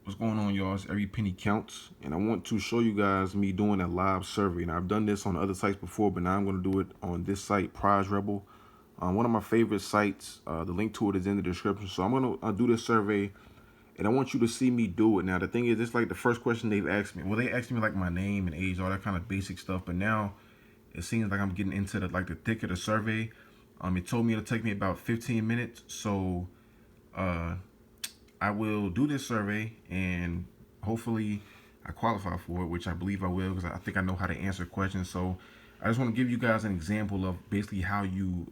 What's going on, y'all? It's Every Penny Counts, and I want to show you guys me doing a live survey. Now, I've done this on other sites before, but now I'm going to do it on this site, Prize Rebel. One of my favorite sites. The link to it is in the description. So I'm going to do this survey, and I want you to see me do it. Now, the thing is, it's like the first question they've asked me. Well, they asked me like my name and age, all that kind of basic stuff, but now it seems like I'm getting into the thick of the survey. It told me it'll take me about 15 minutes, so uh, I will do this survey and hopefully I qualify for it, which I believe I will because I think I know how to answer questions. So I just want to give you guys an example of basically how you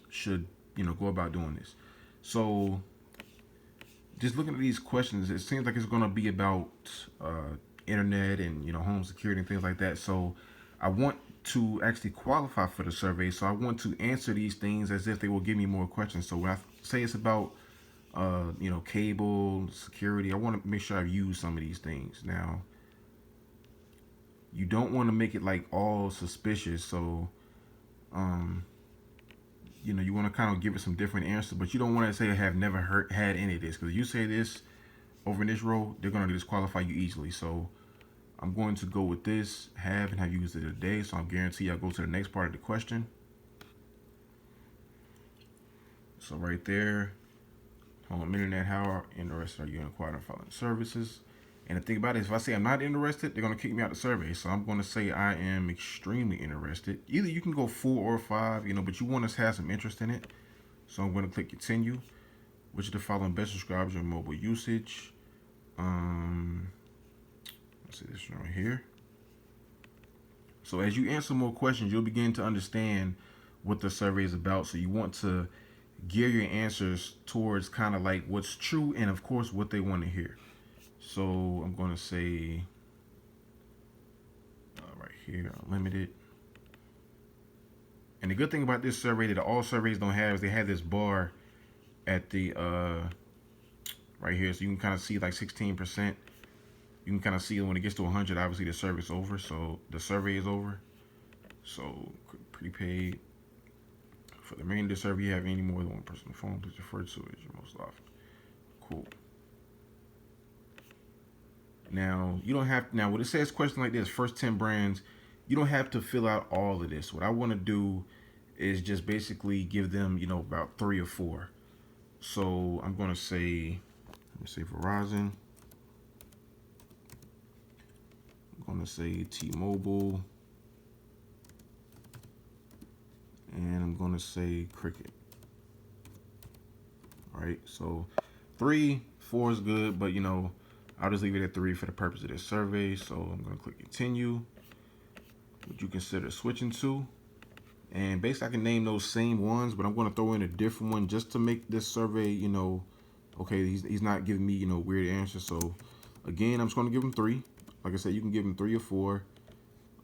should, go about doing this. So just looking at these questions, it seems like it's going to be about internet and home security and things like that. So I want to actually qualify for the survey. So I want to answer these things as if they will give me more questions. So when I say it's about cable security, I want to make sure I've used some of these things. Now, you don't want to make it like all suspicious, so you want to kind of give it some different answers, but you don't want to say I have never had any of this, because if you say this over in this row, they're going to disqualify you easily. So I'm going to go with this, have and have used it a day, so I'm guarantee I'll go to the next part of the question. So right there, home internet, how interested are you in acquiring following services? And the thing about it is, if I say I'm not interested, they're going to kick me out of the survey. So I'm going to say I am extremely interested. Either you can go 4 or 5, but you want to have some interest in it. So I'm going to click continue. Which of the following best describes your mobile usage? Let's see this right here. So as you answer more questions, you'll begin to understand what the survey is about. So you want to gear your answers towards kind of like what's true and of course what they want to hear. So I'm going to say right here, unlimited. And the good thing about this survey that all surveys don't have is they have this bar at the right here, so you can kind of see like 16%. You can kind of see when it gets to 100, obviously the survey's over, so the survey is over. So prepaid. For the remainder of the survey, you have any more than one personal phone, please refer to it as your most often. Cool. Now you don't have when it says question like this, first 10 brands, you don't have to fill out all of this. What I want to do is just basically give them, about 3 or 4. So I'm gonna say, let me say Verizon. I'm gonna say T-Mobile, and I'm gonna say Cricket. All right, so 3, 4 is good, but I'll just leave it at 3 for the purpose of this survey. So I'm gonna click continue. Would you consider switching to? And basically I can name those same ones, but I'm gonna throw in a different one just to make this survey, okay, he's not giving me, weird answers. So again, I'm just gonna give him 3. Like I said, you can give him 3 or 4,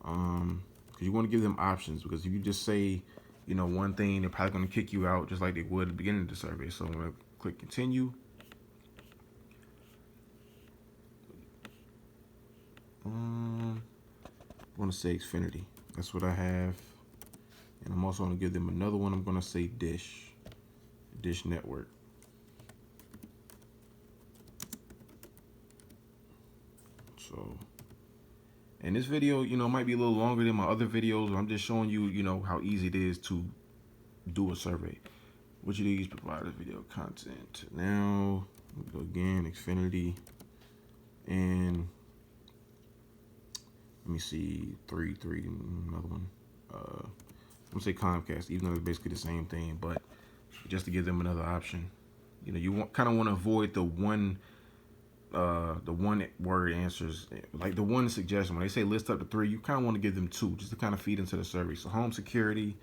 because you want to give them options. Because if you just say, one thing, they're probably gonna kick you out just like they would at the beginning of the survey. So I'm gonna click continue. I'm gonna say Xfinity. That's what I have, and I'm also gonna give them another one. I'm gonna say Dish Network. So, and this video, might be a little longer than my other videos. I'm just showing you, how easy it is to do a survey. Which of these provide this video content? Now, go again, Xfinity, and let me see, 3, another one. I'm gonna say Comcast, even though it's basically the same thing, but just to give them another option. You kind of want to avoid the one word answers, like the one suggestion. When they say list up to 3, you kind of want to give them 2 just to kind of feed into the survey. So home security,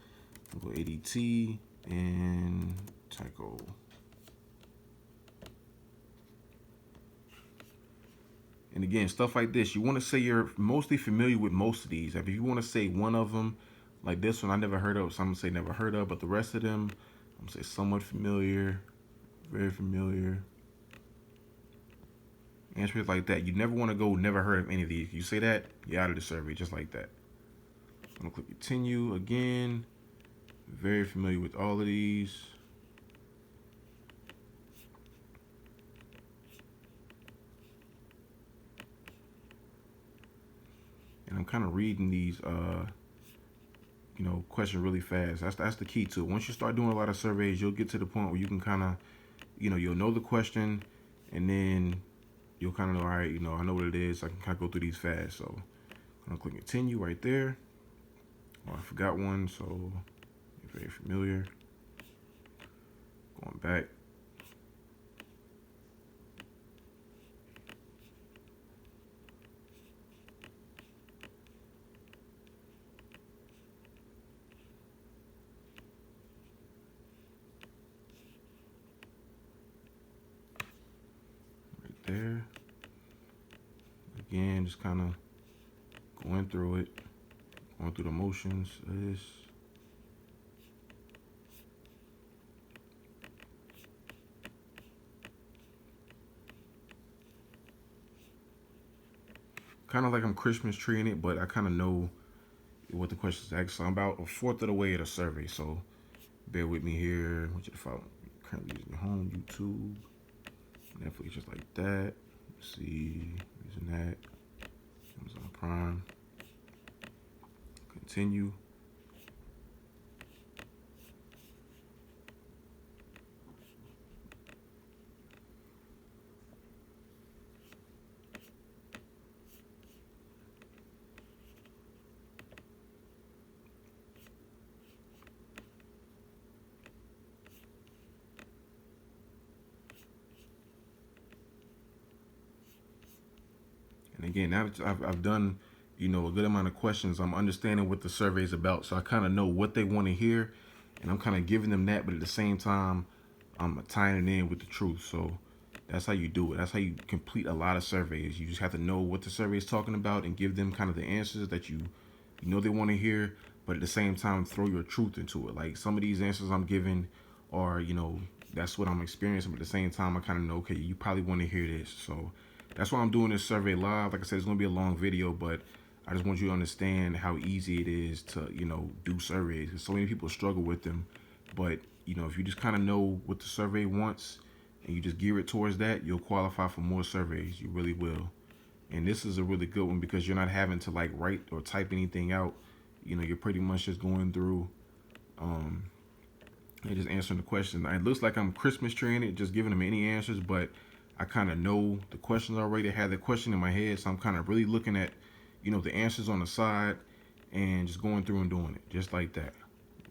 we'll go ADT and Tyco. And again, stuff like this, you want to say you're mostly familiar with most of these. If you want to say one of them, like this one, I never heard of. Some say never heard of, but the rest of them, I'm gonna say somewhat familiar, very familiar. Answers like that. You never want to go never heard of any of these. You say that, you're out of the survey, just like that. I'm gonna click continue again. Very familiar with all of these. I'm kind of reading these questions really fast. That's the key to it. Once you start doing a lot of surveys, you'll get to the point where you can kind of, you'll know the question, and then you'll kind of know, all right, I know what it is. I can kind of go through these fast. So I'm gonna click continue right there. Oh, I forgot one, so very familiar. Going back. Right there. Again, just kind of going through it, going through the motions of this. Kind of like I'm Christmas treeing it, but I kind of know what the question is asking. So I'm about a fourth of the way of the survey, so bear with me here. I want you to follow. Currently using your home, YouTube, Netflix, just like that. Let's see, using that. Amazon Prime. Continue. And again, now that I've done, a good amount of questions, I'm understanding what the survey is about. So I kind of know what they want to hear, and I'm kind of giving them that, but at the same time, I'm tying it in with the truth. So that's how you do it. That's how you complete a lot of surveys. You just have to know what the survey is talking about and give them kind of the answers that you know they want to hear, but at the same time, throw your truth into it. Like some of these answers I'm giving are, that's what I'm experiencing, but at the same time, I kind of know, okay, you probably want to hear this. So that's why I'm doing this survey live. Like I said, it's going to be a long video, but I just want you to understand how easy it is to, do surveys. Because so many people struggle with them. But, if you just kind of know what the survey wants and you just gear it towards that, you'll qualify for more surveys. You really will. And this is a really good one because you're not having to like write or type anything out. You're pretty much just going through and just answering the question. It looks like I'm Christmas treeing it, just giving them any answers, but I kind of know the questions already. I had the question in my head, so I'm kind of really looking at, the answers on the side and just going through and doing it just like that.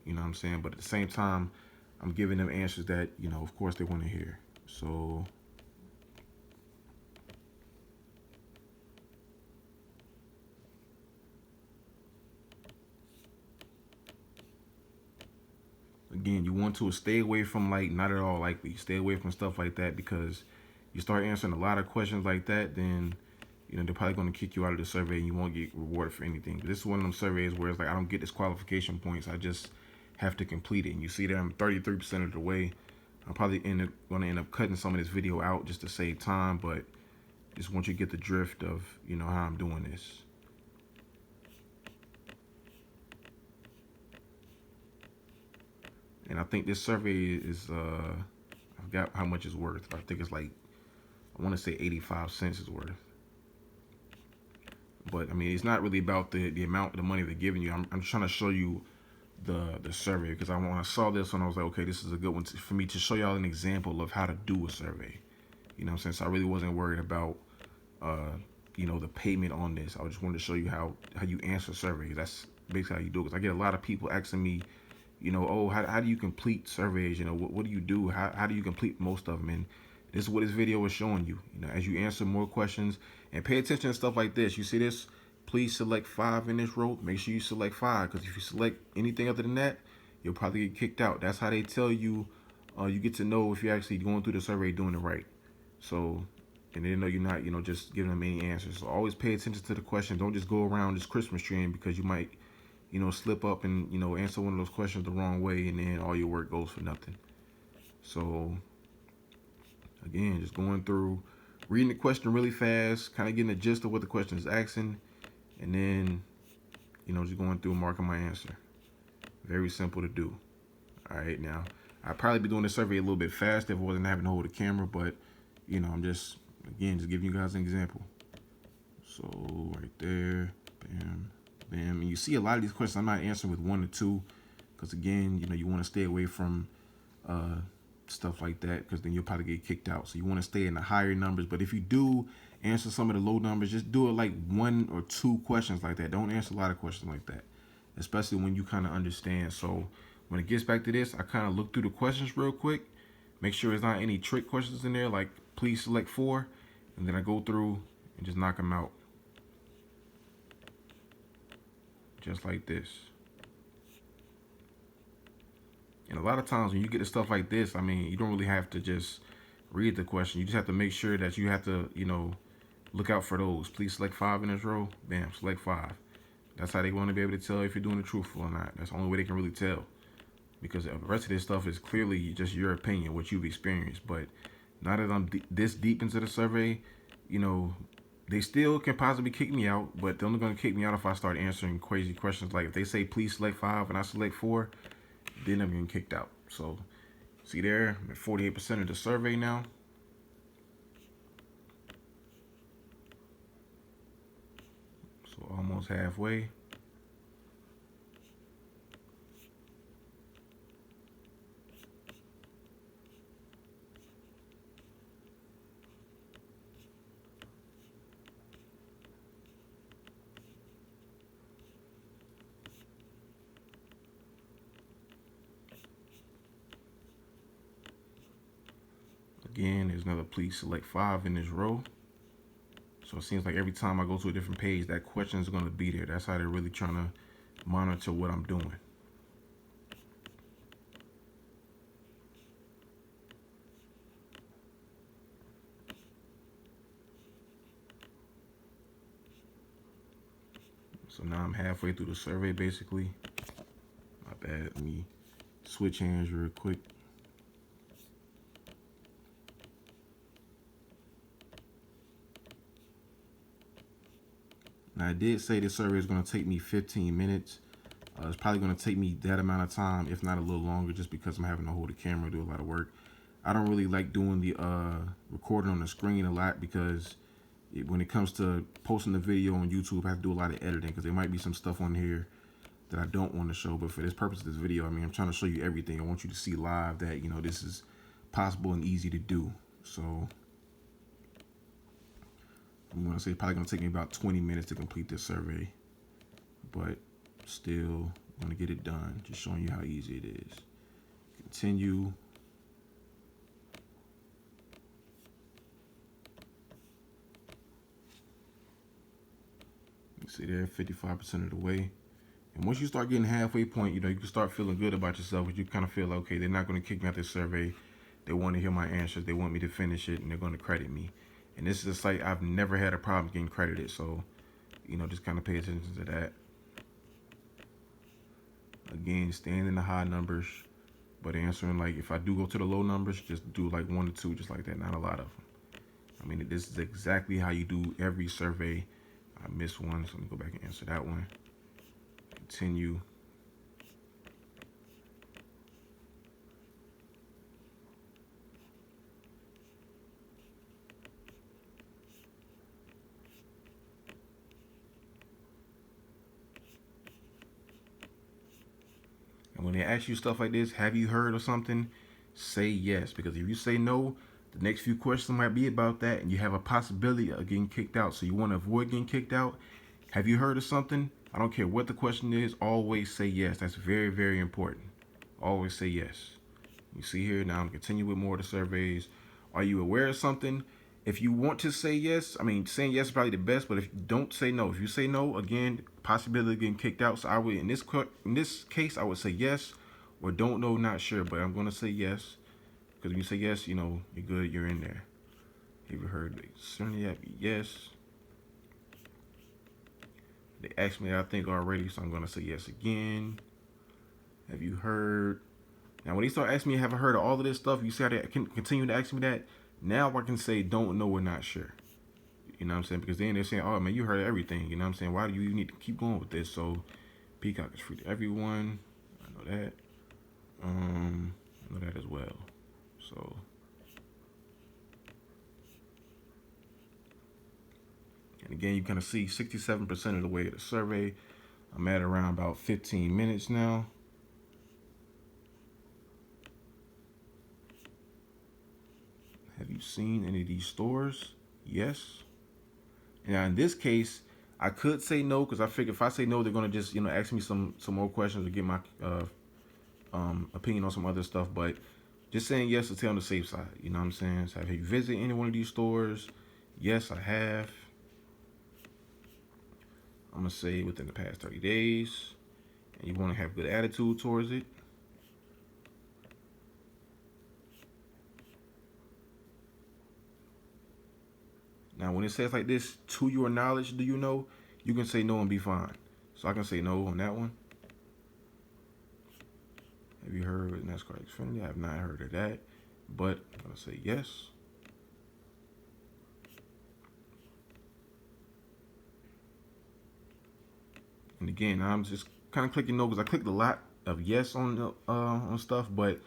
You know what I'm saying? But at the same time, I'm giving them answers that, of course they want to hear. So again, you want to stay away from like not at all likely. Stay away from stuff like that because you start answering a lot of questions like that, then they're probably going to kick you out of the survey and you won't get rewarded for anything. But this is one of them surveys where it's like I don't get disqualification points. I just have to complete it. And you see that I'm 33% of the way. I'm probably going to end up cutting some of this video out just to save time, but just want you to get the drift of how I'm doing this. And I think this survey is I forgot how much it's worth. I think it's like I want to say 85 cents is worth. But I mean, it's not really about the amount of the money they're giving you. I'm trying to show you the survey because when I saw this one, I was like, okay, this is a good one for me to show y'all an example of how to do a survey. You know what I'm saying? So I really wasn't worried about the payment on this. I just wanted to show you how you answer surveys. That's basically how you do it. Because I get a lot of people asking me, oh, how do you complete surveys? What do you do? How do you complete most of them? And this is what this video is showing you. As you answer more questions and pay attention to stuff like this. You see this? Please select 5 in this row. Make sure you select 5 because if you select anything other than that, you'll probably get kicked out. That's how they tell you. You get to know if you're actually going through the survey doing it right. So, and they know you're not, just giving them any answers. So always pay attention to the questions. Don't just go around this Christmas tree because you might, slip up and, answer one of those questions the wrong way and then all your work goes for nothing. So, again, just going through, reading the question really fast, kind of getting the gist of what the question is asking, and then, just going through and marking my answer. Very simple to do. All right, now, I'd probably be doing the survey a little bit fast if I wasn't having to hold the camera, but, I'm just, again, just giving you guys an example. So, right there, Bam, bam. And you see a lot of these questions I'm not answering with 1 or 2, because again, you want to stay away from uh, stuff like that, because then you'll probably get kicked out. So you want to stay in the higher numbers. But if you do answer some of the low numbers, just do it like 1 or 2 questions like that. Don't answer a lot of questions like that, especially when you kind of understand. So when it gets back to this, I kind of look through the questions real quick, make sure there's not any trick questions in there, like please select 4, and then I go through and just knock them out, just like this. And a lot of times when you get to stuff like this, I mean, you don't really have to just read the question. You just have to make sure that you have to, look out for those. Please select 5 in this row. Bam, select 5. That's how they want to be able to tell if you're doing it truthful or not. That's the only way they can really tell. Because the rest of this stuff is clearly just your opinion, what you've experienced. But now that I'm this deep into the survey, they still can possibly kick me out, but they're only going to kick me out if I start answering crazy questions. Like if they say, please select 5 and I select 4, then I'm getting kicked out. So see there, I'm at 48% of the survey now. So almost halfway. Again, there's another please select 5 in this row. So it seems like every time I go to a different page, that question is going to be there. That's how they're really trying to monitor what I'm doing. So now I'm halfway through the survey, basically. My bad. Let me switch hands real quick. Now, I did say this survey is going to take me 15 minutes. It's probably going to take me that amount of time, if not a little longer, just because I'm having to hold the camera, do a lot of work. I don't really like doing the recording on the screen a lot, because when it comes to posting the video on YouTube, I have to do a lot of editing, because there might be some stuff on here that I don't want to show. But for this purpose of this video, I mean, I'm trying to show you everything. I want you to see live that, this is possible and easy to do. So I'm going to say it's probably going to take me about 20 minutes to complete this survey, but still going to get it done. Just showing you how easy it is. Continue. You see there, 55% of the way. And once you start getting halfway point, you can start feeling good about yourself. You kind of feel, okay, they're not going to kick me out this survey. They want to hear my answers. They want me to finish it, and they're going to credit me. And this is a site I've never had a problem getting credited. So, just kind of pay attention to that. Again, staying in the high numbers, but answering, like, if I do go to the low numbers, just do like 1 or 2, just like that. Not a lot of them. I mean, this is exactly how you do every survey. I missed one, so let me go back and answer that one. Continue. And when they ask you stuff like this, have you heard of something? Say yes, because if you say no, the next few questions might be about that, and you have a possibility of getting kicked out. So you want to avoid getting kicked out. Have you heard of something? I don't care what the question is, always say yes. That's very, very important. Always say yes. You see here, now I'm continuing with more of the surveys. Are you aware of something? If you want to say yes, I mean, saying yes is probably the best, but if you don't, say no. If you say no, again, possibility of getting kicked out. So I would, in this case, I would say yes, or don't know, not sure, but I'm going to say yes. Because when you say yes, you're good, you're in there. Have you heard? Certainly, yes. They asked me that, I think, already, so I'm going to say yes again. Have you heard? Now, when they start asking me, have I heard of all of this stuff? You see how they can continue to ask me that? Now I can say don't know or not sure. You know what I'm saying? Because then they're saying, oh, man, you heard of everything. You know what I'm saying? Why do you need to keep going with this? So, Peacock is free to everyone. I know that. I know that as well. So, and Again, you kind of see 67% of the way of the survey. I'm at around about 15 minutes now. Have you seen any of these stores? Yes. Now in this case, I could say no because I figure if I say no, they're gonna just ask me some more questions to get my opinion on some other stuff. But just saying yes to stay on the safe side. You know what I'm saying? So have you visited any one of these stores? Yes, I have. I'm gonna say within the past 30 days, and you want to have good attitude towards it. Now, when it says like this, to your knowledge, do you know? You can say no and be fine. So I can say no on that one. Have you heard of NASCAR Xfinity? I have not heard of that, but I'm gonna say yes. And again, I'm just kind of clicking no because I clicked a lot of yes on stuff, but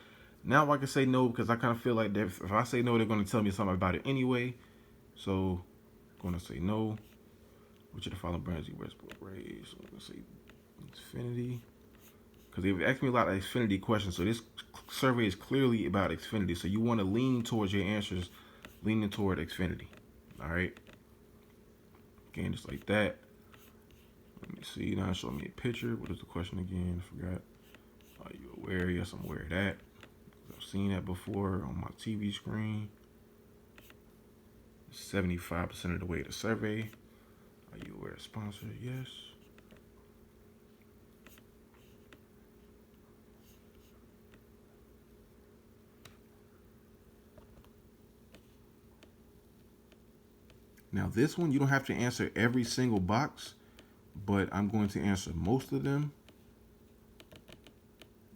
now I can say no because I kind of feel like that if I say no, they're gonna tell me something about it anyway. So I'm gonna say no. Which of the following brands do you wear sport race? So I'm gonna say Xfinity. Because they've asked me a lot of Xfinity questions, so this survey is clearly about Xfinity. So you want to lean towards your answers, leaning toward Xfinity. All right. Again, just like that. Let me see. Now show me a picture. What is the question again? I forgot. Are you aware? Yes, I'm aware of that. I've seen that before on my TV screen. 75% of the way to survey. Are you aware of sponsor? Yes. Now this one, you don't have to answer every single box, but I'm going to answer most of them.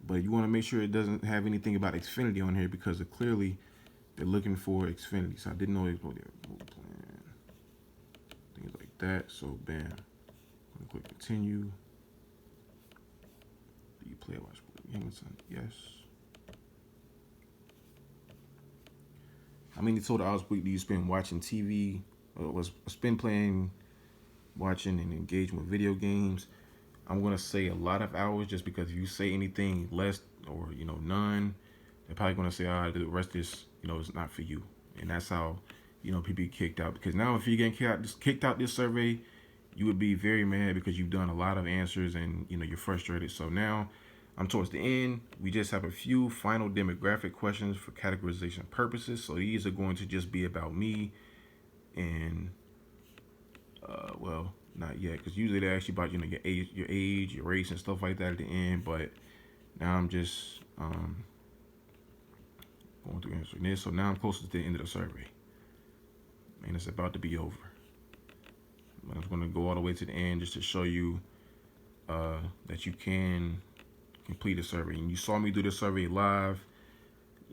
But you want to make sure it doesn't have anything about Xfinity on here because clearly they're looking for Xfinity. So I didn't know it was plan, things like that. So bam, I'm gonna click continue. Do you play watch Hamilton? Yes. How many total hours per week do you spend watching TV? Was spend playing, watching, and engaging with video games? I'm gonna say a lot of hours just because if you say anything less or none, they're probably gonna say, all right, the rest of this is not for you, and that's how people get kicked out. Because now if you get kicked out this survey, you would be very mad because you've done a lot of answers and you're frustrated. So now I'm towards the end. We just have a few final demographic questions for categorization purposes. So these are going to just be about me and well, not yet, because usually they ask you about your age, your race, and stuff like that at the end. But now I'm just going through answering this. So now I'm close to the end of the survey, and it's about to be over. But I'm going to go all the way to the end just to show you that you can complete a survey. And you saw me do the survey live.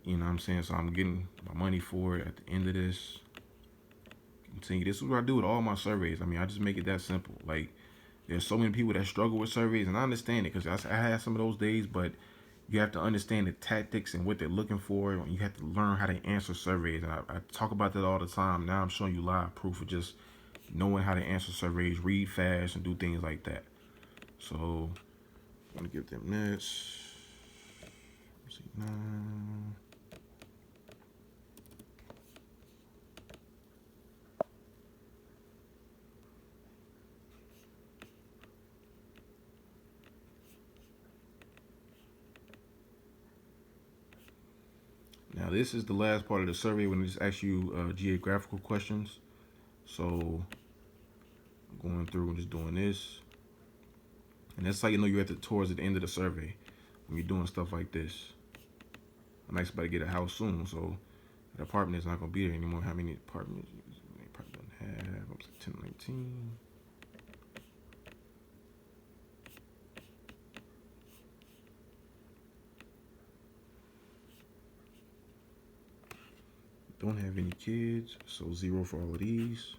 You know what I'm saying? So I'm getting my money for it at the end of this. Continue. This is what I do with all my surveys. I mean, I just make it that simple. Like, there's so many people that struggle with surveys, and I understand it because I had some of those days, but you have to understand the tactics and what they're looking for. You have to learn how to answer surveys, and I talk about that all the time. Now I'm showing you live proof of just knowing how to answer surveys, read fast, and do things like that. So I'm gonna give them this. Let's see now. Now this is the last part of the survey when it just asks you geographical questions. So I'm going through and just doing this. And that's how you know you're towards the end of the survey when you're doing stuff like this. I'm actually about to get a house soon, so the apartment is not going to be there anymore. How many apartments? Probably don't have. I'm like 10, 19. Don't have any kids, so 0 for all of these.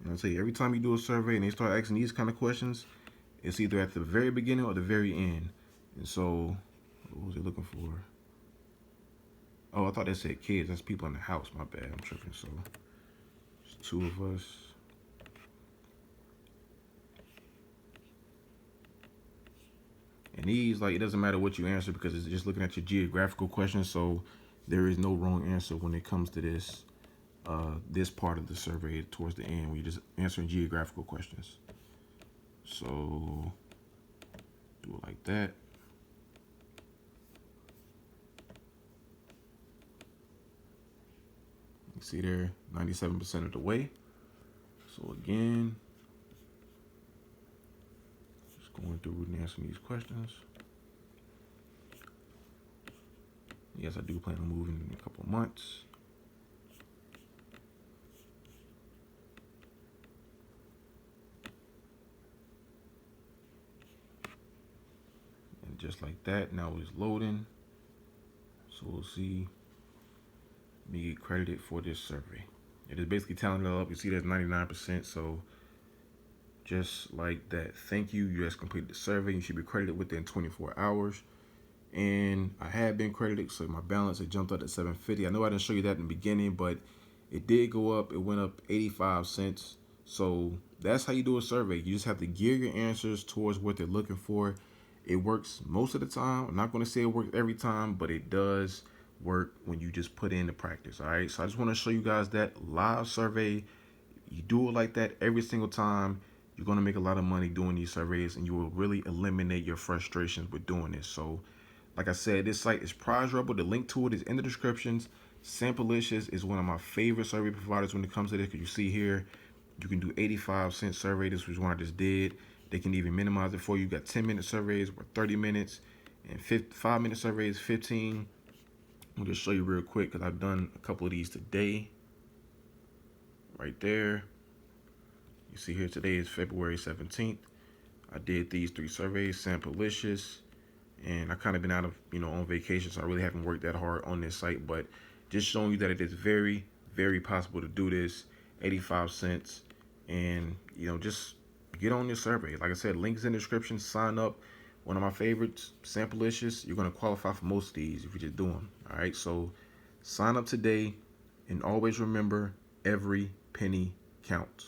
And I'll tell you, every time you do a survey and they start asking these kind of questions, it's either at the very beginning or the very end. And so, what was they looking for? Oh, I thought they said kids. That's people in the house. My bad. I'm tripping. So, it's 2 of us. And these, like, it doesn't matter what you answer because it's just looking at your geographical questions. So there is no wrong answer when it comes to this part of the survey towards the end when you're just answering geographical questions. So do it like that. You see there, 97% of the way. So again, just going through and answering these questions. Yes, I do plan on moving in a couple of months. And just like that, now it's loading. So we'll see me get credited for this survey. It is basically tallying it up. You see that's 99%. So just like that, thank you. You just completed the survey. You should be credited within 24 hours. And I had been credited, so my balance had jumped up to 750. I know I didn't show you that in the beginning, but it did go up. It went up 85 cents. So that's how you do a survey. You just have to gear your answers towards what they're looking for. It works most of the time. I'm not going to say it works every time, but it does work when you just put in the practice. All right, so I just want to show you guys that live survey. You do it like that every single time, you're going to make a lot of money doing these surveys, and you will really eliminate your frustrations with doing this. So like I said, this site is Prize Rebel. The link to it is in the descriptions. Sampleicious is one of my favorite survey providers when it comes to this, because you see here, you can do 85-cent survey. This was one I just did. They can even minimize it for you. You got 10-minute surveys or 30 minutes, and 5-minute surveys, 15. I'll just show you real quick because I've done a couple of these today. Right there. You see here, today is February 17th. I did these 3 surveys, Sampleicious, and I kind of been out of, on vacation, so I really haven't worked that hard on this site, but just showing you that it is very, very possible to do this, 85 cents, and, just get on this survey. Like I said, links in the description, sign up. One of my favorites, Sampleicious, you're going to qualify for most of these if you just do them. All right, so sign up today, and always remember, every penny counts.